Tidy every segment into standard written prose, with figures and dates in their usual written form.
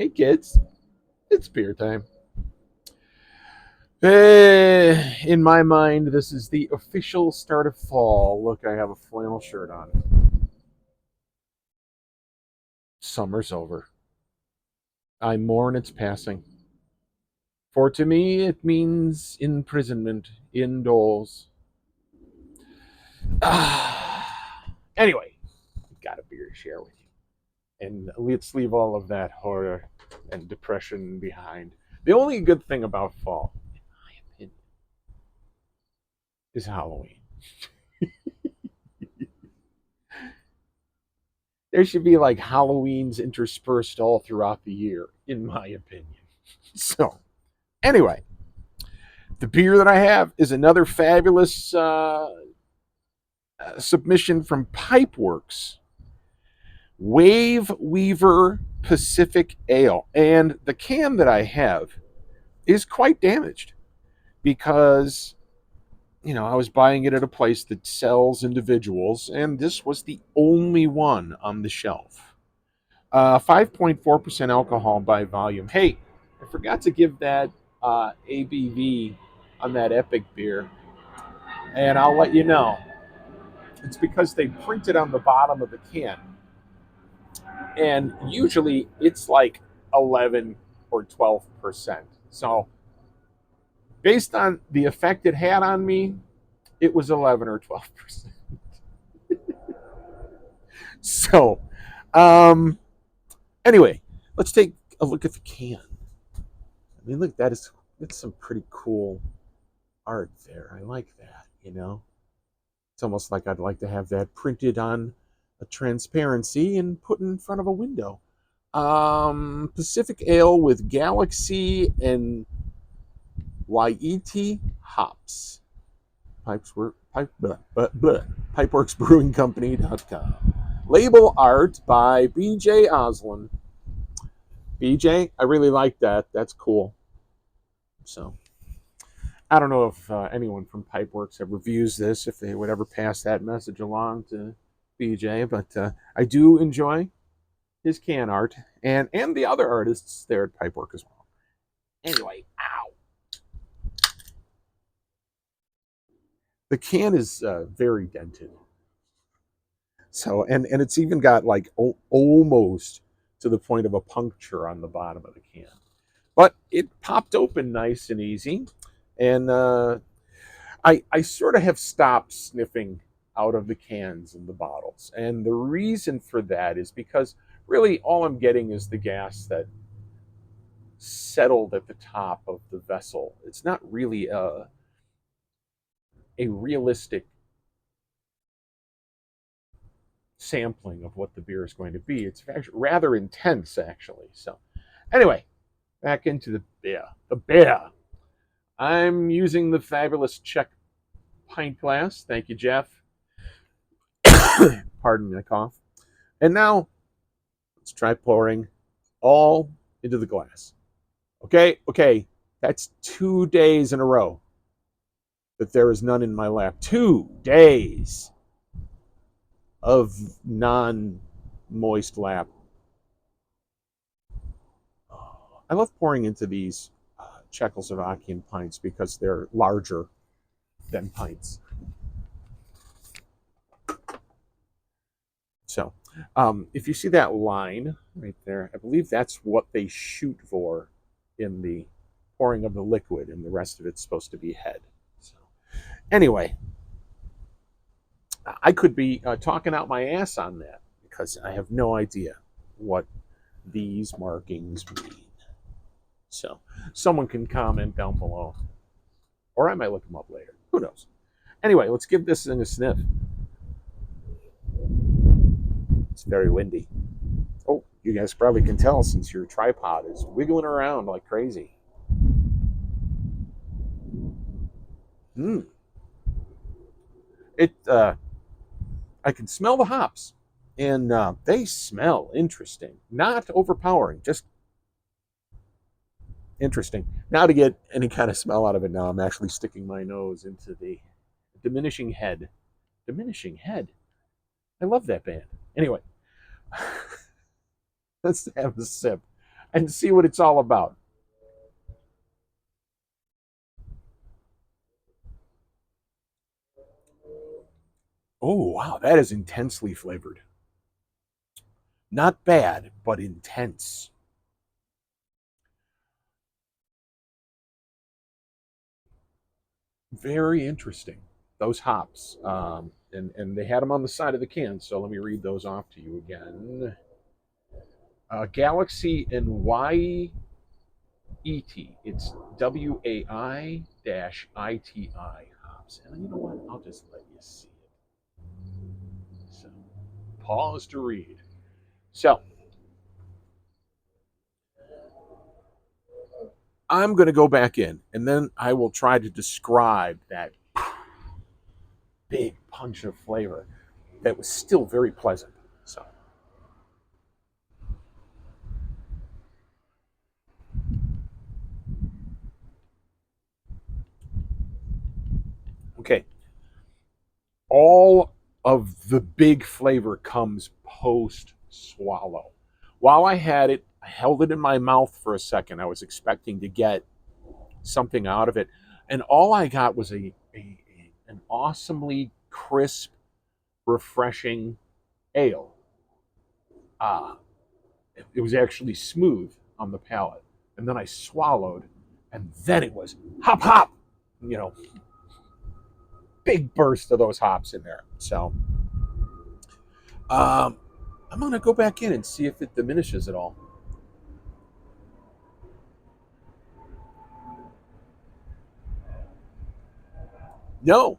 Hey kids, it's beer time. In my mind, this is the official start of fall. Look, I have a flannel shirt on. Summer's over. I mourn its passing. For to me, it means imprisonment indoors. Anyway, got a beer to share with you. And let's leave all of that horror and depression behind. The only good thing about fall, in my opinion, is Halloween. There should be like Halloweens interspersed all throughout the year, in my opinion. So, anyway, the beer that I have is another fabulous submission from Pipeworks, Wave Weaver Pacific Ale. And the can that I have is quite damaged because, I was buying it at a place that sells individuals, and this was the only one on the shelf. 5.4% alcohol by volume. Hey, I forgot to give that ABV on that Epic beer, and I'll let you know. It's because they print it on the bottom of the can, and usually it's like 11 or 12%. So, based on the effect it had on me, it was 11 or 12%. So, um, anyway, let's take a look at the can. I mean, look, that's some pretty cool art there. I like that. It's almost like I'd like to have that printed on a transparency and put in front of a window. Pacific Ale with Galaxy and YET hops. Pipeworks Brewing Company.com. Label art by BJ Oslin. BJ, I really like that. That's cool. So, I don't know if anyone from Pipeworks ever views this, if they would ever pass that message along to BJ, but I do enjoy his can art and the other artists there at Pipework as well. Anyway, ow. The can is very dented. So, and it's even got like almost to the point of a puncture on the bottom of the can. But it popped open nice and easy. And I sort of have stopped sniffing out of the cans and the bottles. And the reason for that is because really all I'm getting is the gas that settled at the top of the vessel. It's not really a realistic sampling of what the beer is going to be. It's actually rather intense, actually. So, anyway, back into the beer. The beer. I'm using the fabulous Czech pint glass. Thank you, Jeff. Pardon my cough. And now let's try pouring all into the glass. Okay. That's 2 days in a row that there is none in my lap. 2 days of non-moist lap. I love pouring into these Czechoslovakian pints because they're larger than pints. So, if you see that line right there, I believe that's what they shoot for in the pouring of the liquid, and the rest of it's supposed to be head. So, anyway, I could be talking out my ass on that because I have no idea what these markings mean. So, someone can comment down below, or I might look them up later. Who knows? Anyway, let's give this thing a sniff. It's very windy. Oh, you guys probably can tell since your tripod is wiggling around like crazy. Hmm. It. I can smell the hops, and they smell interesting. Not overpowering, just interesting. Now to get any kind of smell out of it, now I'm actually sticking my nose into the diminishing head. Diminishing head. I love that band. Anyway, let's have a sip. and see what it's all about. Oh, wow, that is intensely flavored. Not bad, but intense. Very interesting. Those hops. And they had them on the side of the can, so let me read those off to you again. Galaxy and YET. It's WAI ITI hops. And you know what? I'll just let you see it. So, pause to read. So, I'm going to go back in and then I will try to describe that big punch of flavor that was still very pleasant. So, okay, all of the big flavor comes post swallow. While I had it, I held it in my mouth for a second. I was expecting to get something out of it, and all I got was an awesomely crisp, refreshing ale. Ah, it was actually smooth on the palate, and then I swallowed, and then it was hop hop. You know, big burst of those hops in there. So, um, I'm gonna go back in and see if it diminishes at all. No,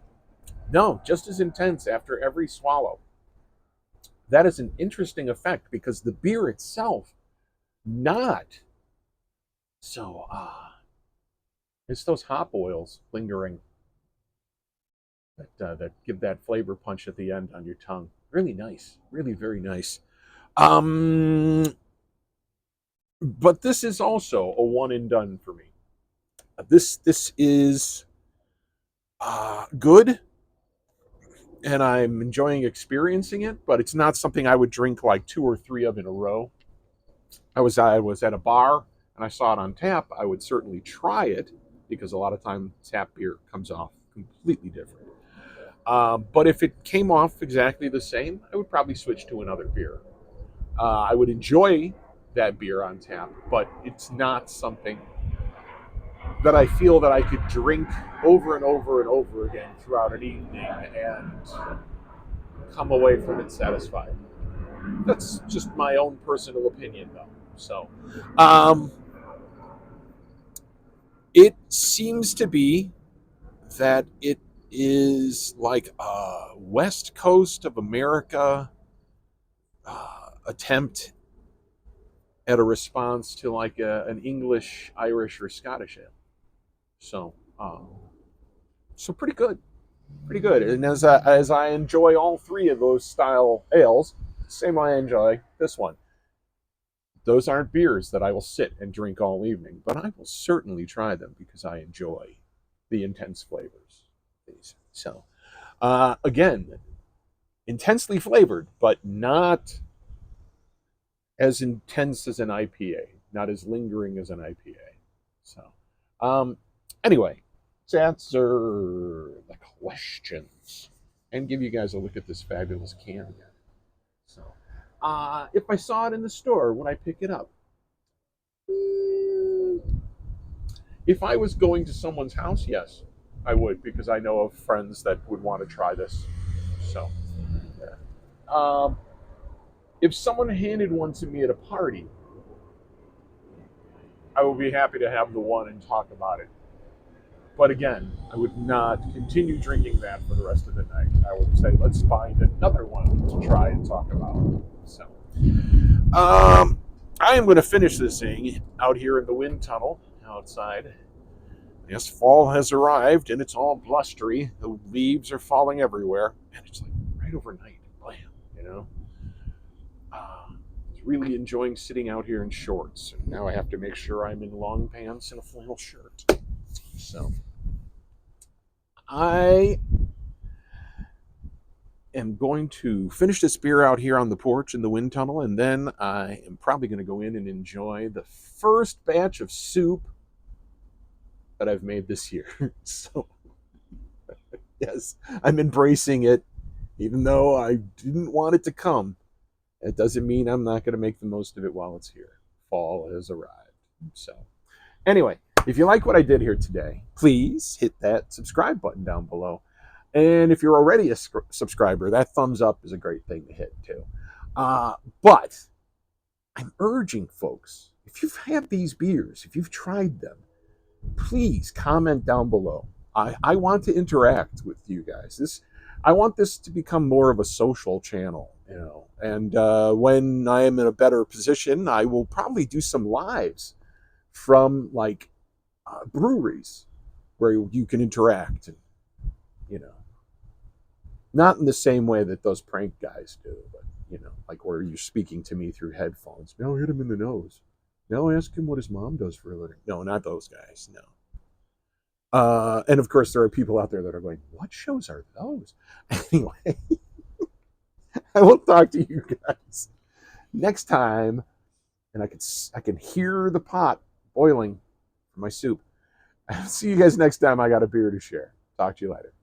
no, just as intense after every swallow. That is an interesting effect because the beer itself, not so. It's those hop oils lingering that give that flavor punch at the end on your tongue. Really nice, really very nice. Um, but this is also a one and done for me. This is good, and I'm enjoying experiencing it. But it's not something I would drink like two or three of in a row. I was at a bar and I saw it on tap. I would certainly try it because a lot of time tap beer comes off completely different. But if it came off exactly the same, I would probably switch to another beer. I would enjoy that beer on tap, but it's not something that I feel that I could drink over and over and over again throughout an evening and come away from it satisfied. That's just my own personal opinion, though. So, um, it seems to be that it is like a West Coast of America attempt at a response to like an English, Irish, or Scottish ale. So, so pretty good, pretty good. And as I enjoy all three of those style ales, same I enjoy this one. Those aren't beers that I will sit and drink all evening, but I will certainly try them because I enjoy the intense flavors. So, again, intensely flavored, but not as intense as an IPA, not as lingering as an IPA. So, um, anyway, let's answer the questions and give you guys a look at this fabulous can again. So, if I saw it in the store, would I pick it up? Mm, If I was going to someone's house, yes, I would because I know of friends that would want to try this. So, yeah. If someone handed one to me at a party, I would be happy to have the one and talk about it. But again, I would not continue drinking that for the rest of the night. I would say, let's find another one to try and talk about. So, I am going to finish this thing out here in the wind tunnel outside. Yes, fall has arrived and it's all blustery. The leaves are falling everywhere, and it's like right overnight, blam, you know. Uh, really enjoying sitting out here in shorts. Now I have to make sure I'm in long pants and a flannel shirt. So I am going to finish this beer out here on the porch in the wind tunnel, and then I am probably going to go in and enjoy the first batch of soup that I've made this year. So, yes, I'm embracing it, even though I didn't want it to come. It doesn't mean I'm not going to make the most of it while it's here. Fall has arrived. So, anyway, if you like what I did here today, please hit that subscribe button down below. And if you're already a subscriber, that thumbs up is a great thing to hit too. But I'm urging folks, if you've had these beers, if you've tried them, please comment down below. I want to interact with you guys. I want this to become more of a social channel, you know. And when I am in a better position, I will probably do some lives from like breweries where you can interact, and you know, not in the same way that those prank guys do, but you know, like where you're speaking to me through headphones. No, hit him in the nose. No, ask him what his mom does for a living. No, not those guys. No. And of course, there are people out there that are going, "What shows are those?" Anyway, I will talk to you guys next time, and I can hear the pot boiling for my soup. I'll see you guys next time. I got a beer to share. Talk to you later.